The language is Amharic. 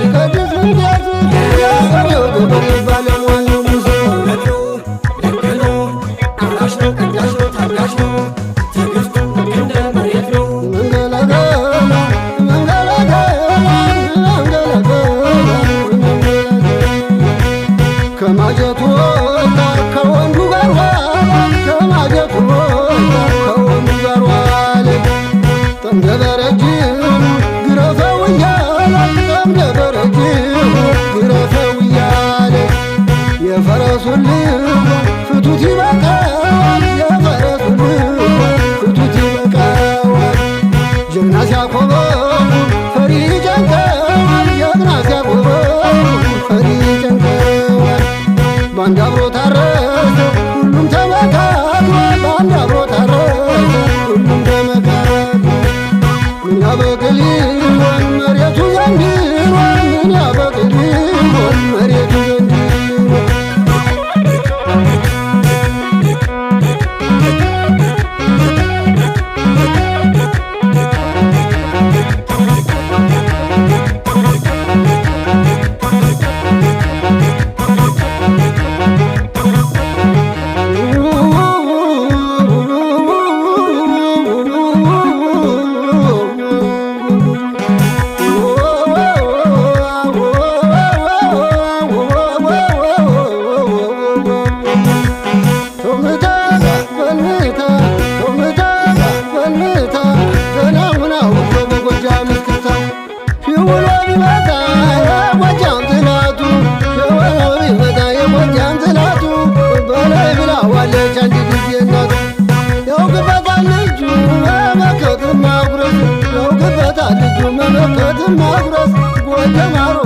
ይቀድስ እንዴት ያገሬው ገበሬ ባለሟል ነው ሙሴ ልክ ነው አራሽ ነው ቀዳሽ ነው ታጋሽ ነው ትዕግስቱ እንደ መሬት ነው ከማጀቱ ወጣ ከወንዱ ጋር ዋለ ከማጀቱ ወጣ ከወንዱ ጋር ዋለ ጠምደበረጅም ግረፈው እያለ ጠምደበረጅም ግረፈው እያለ የፈረሱን ልብ ፍቱት ይበቃዋል የፈረሱን ልብ ፍቱት ይበቃዋል ጀግና ሲያኮበኩብ ፈሪ ይጨንቀዋል ጀግና ሲያኮበኩብ ፈሪ ይጨንቀዋል ባንድ አብሮ ታረሰ ሁሉም ተመካክሮ ባንድ አብሮ ታረሰ ሁሉም ተመካክሮ ምን ያበቅል ይሆን መሬቱ ዘንድሮ ምን ያበቅል ይሆን መሬቱ ዘንድሮ መመከትም ማጉረስ ጎጀ ማሮ